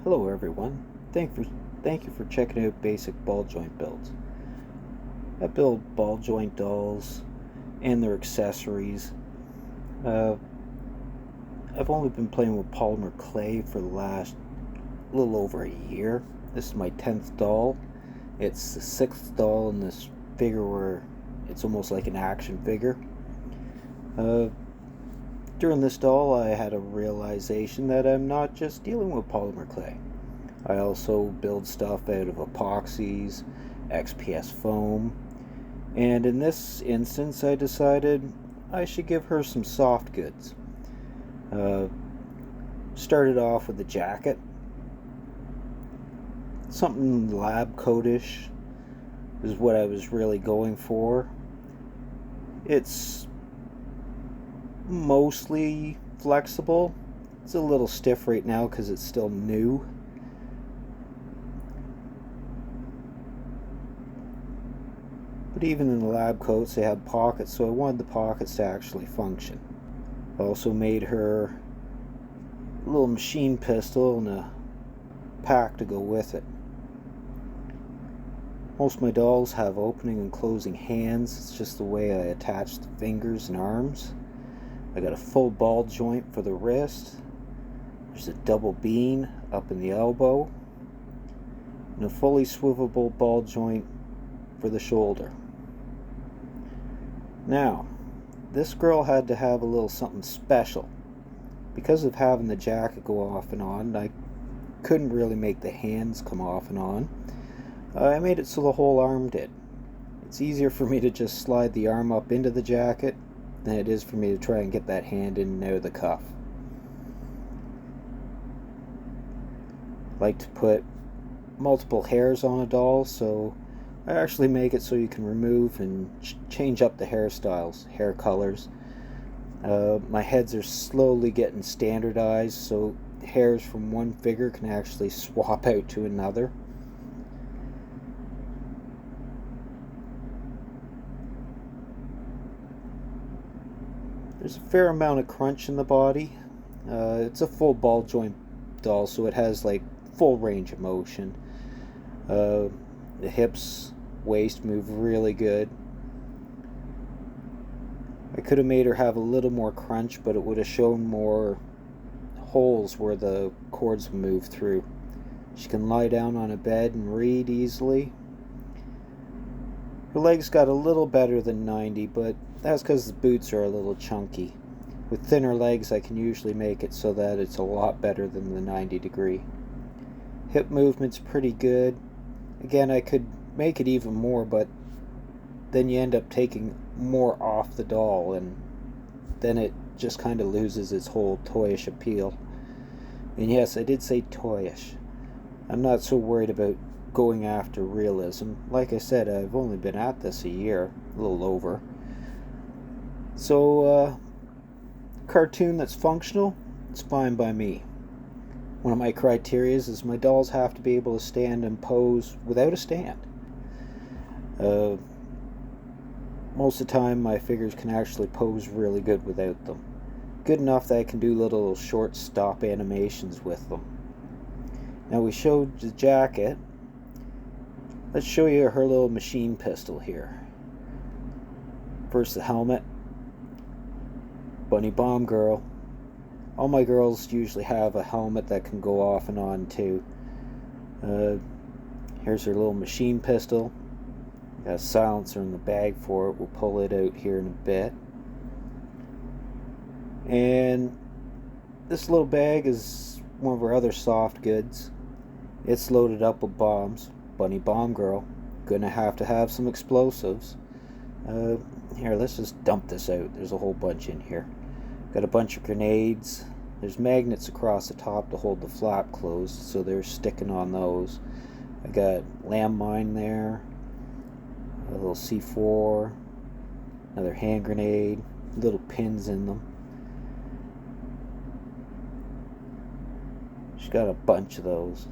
Hello everyone. Thank you for checking out basic ball joint builds. I build ball joint dolls and their accessories. Uh, I've only been playing with polymer clay for the last little over a year. This is my 10th doll. It's the 6th doll in this figure where it's almost like an action figure. Uh, During this doll I had a realization that I'm not just dealing with polymer clay. I also build stuff out of epoxies, XPS foam, and in this instance I decided I should give her some soft goods. Uh, Started off with the jacket, something lab coatish is what I was really going for. It's mostly flexible. It's a little stiff right now because it's still new. But even in the lab coats, they have pockets, so I wanted the pockets to actually function. I also made her a little machine pistol and a pack to go with it. Most of my dolls have opening and closing hands. It's just the way I attach the fingers and arms. I got a full ball joint for the wrist. There's a double bean up in the elbow. And a fully swivelable ball joint for the shoulder. Now, this girl had to have a little something special. Because of having the jacket go off and on, I couldn't really make the hands come off and on. I made it so the whole arm did. It's easier for me to just slide the arm up into the jacket than it is for me to try and get that hand in and out of the cuff. I like to put multiple hairs on a doll, so I actually make it so you can remove and change up the hairstyles, hair colors. My heads are slowly getting standardized, so hairs from one figure can actually swap out to another. There's a fair amount of crunch in the body. It's a full ball joint doll, so it has like full range of motion. The hips, waist move really good. I could have made her have a little more crunch, but it would have shown more holes where the cords move through. She can lie down on a bed and read easily. Her legs got a little better than 90, but that's because the boots are a little chunky. With thinner legs I can usually make it so that it's a lot better than the 90 degree. Hip movement's pretty good. Again, I could make it even more, but then you end up taking more off the doll, and then it just kind of loses its whole toyish appeal. And yes, I did say toyish. I'm not so worried about going after realism. Like I said, I've only been at this a year, a little over. So, cartoon that's functional, it's fine by me. One of my criteria is my dolls have to be able to stand and pose without a stand. Most of the time my figures can actually pose really good without them. Good enough that I can do little short stop animations with them. Now we showed the jacket. Let's show you her little machine pistol here. First the helmet. Bunny Bomb Girl. All my girls usually have a helmet that can go off and on too. Here's her little machine pistol. Got a silencer in the bag for it. We'll pull it out here in a bit. And this little bag is one of our other soft goods. It's loaded up with bombs. Bunny Bomb Girl. Gonna have to have some explosives. Here, let's just dump this out. There's a whole bunch in here. Got a bunch of grenades. There's magnets across the top to hold the flap closed, so they're sticking on those. I got landmine there. A little C4. Another hand grenade. Little pins in them. She's got a bunch of those.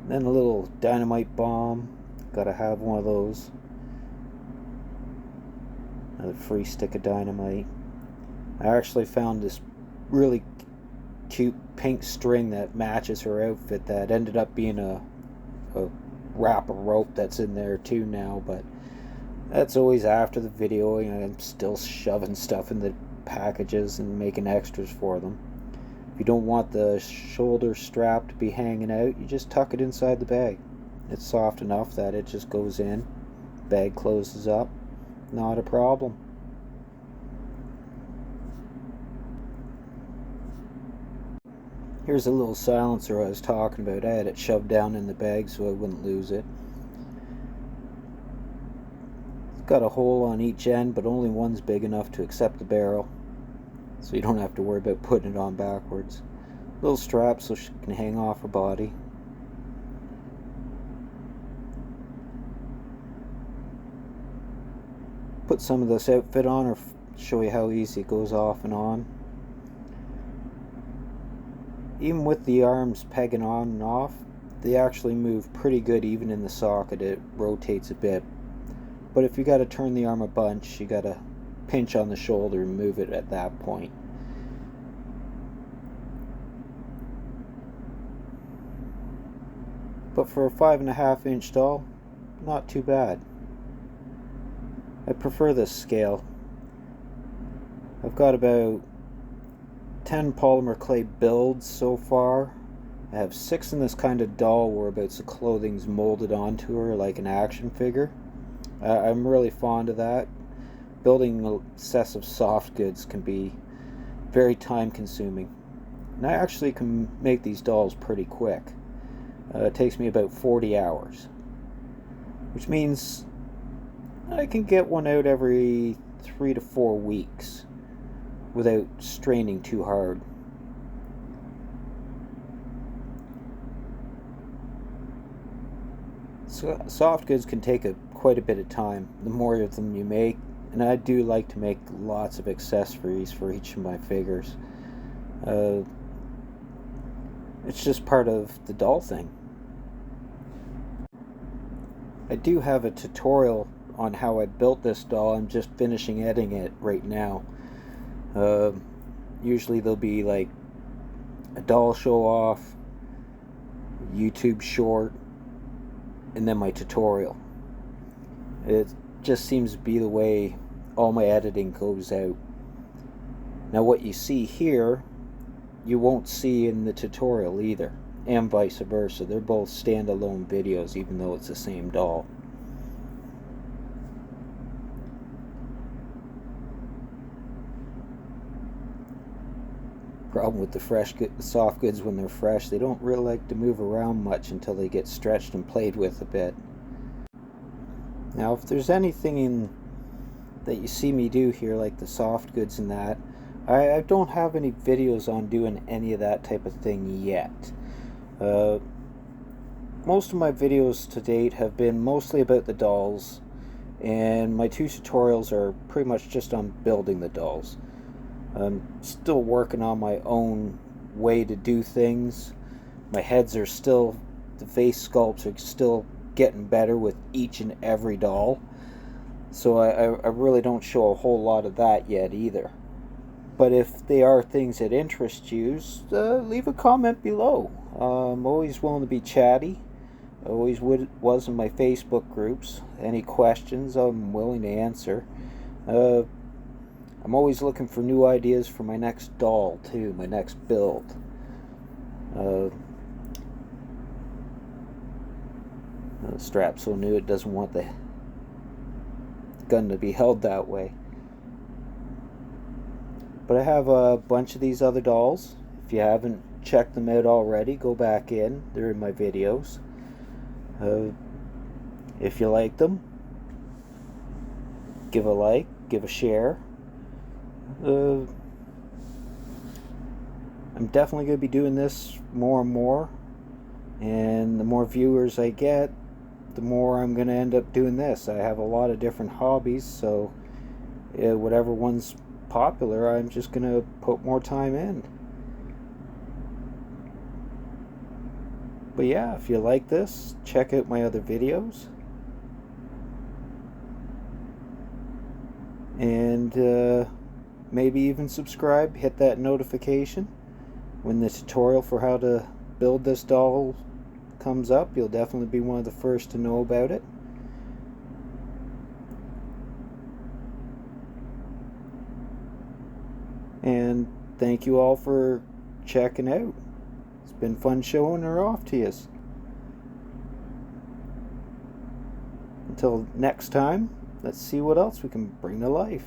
Then a little dynamite bomb. Gotta have one of those. Another free stick of dynamite. I actually found this really cute pink string that matches her outfit that ended up being a wrap of rope that's in there too now, but that's always after the video, and I'm still shoving stuff in the packages and making extras for them. If you don't want the shoulder strap to be hanging out, you just tuck it inside the bag. It's soft enough that it just goes in, bag closes up, not a problem. Here's a little silencer I was talking about. I had it shoved down in the bag so I wouldn't lose it. It's got a hole on each end, but only one's big enough to accept the barrel, so you don't have to worry about putting it on backwards. Little strap so she can hang off her body. Put some of this outfit on, or show you how easy it goes off and on. Even with the arms pegging on and off, they actually move pretty good even in the socket. It rotates a bit. But if you got to turn the arm a bunch, you got to pinch on the shoulder and move it at that point. But for a 5.5 inch doll, not too bad. I prefer this scale. I've got about 10 polymer clay builds so far. I have 6 in this kind of doll whereabouts the clothing's molded onto her like an action figure. I'm really fond of that. Building excessive soft goods can be very time consuming. And I actually can make these dolls pretty quick. It takes me about 40 hours. Which means I can get one out every 3 to 4 weeks without straining too hard. So soft goods can take quite a bit of time, the more of them you make, and I do like to make lots of accessories for each of my figures. It's just part of the doll thing. I do have a tutorial on how I built this doll. I'm just finishing editing it right now. Usually there'll be like a doll show off, YouTube short, and then my tutorial. It just seems to be the way all my editing goes out. Now what you see here, you won't see in the tutorial either, and vice versa. They're both standalone videos even though it's the same doll. Problem with the soft goods when they're fresh, they don't really like to move around much until they get stretched and played with a bit. Now if there's anything that you see me do here, like the soft goods and that, I don't have any videos on doing any of that type of thing yet. Most of my videos to date have been mostly about the dolls, and my 2 tutorials are pretty much just on building the dolls. I'm still working on my own way to do things. My heads are still, the face sculpts are still getting better with each and every doll. So I really don't show a whole lot of that yet either. But if they are things that interest you, leave a comment below. I'm always willing to be chatty. I always was in my Facebook groups. Any questions I'm willing to answer. I'm always looking for new ideas for my next doll too, my next build. The strap's so new it doesn't want the gun to be held that way. But I have a bunch of these other dolls. If you haven't checked them out already, go back in. They're in my videos. If you like them, give a like, give a share. I'm definitely going to be doing this more and more, and the more viewers I get, the more I'm going to end up doing this. I have a lot of different hobbies, so whatever one's popular, I'm just going to put more time in. But yeah, if you like this, check out my other videos. And maybe even subscribe, hit that notification. when the tutorial for how to build this doll comes up, you'll definitely be one of the first to know about it. And thank you all for checking out. It's been fun showing her off to you. Until next time, let's see what else we can bring to life.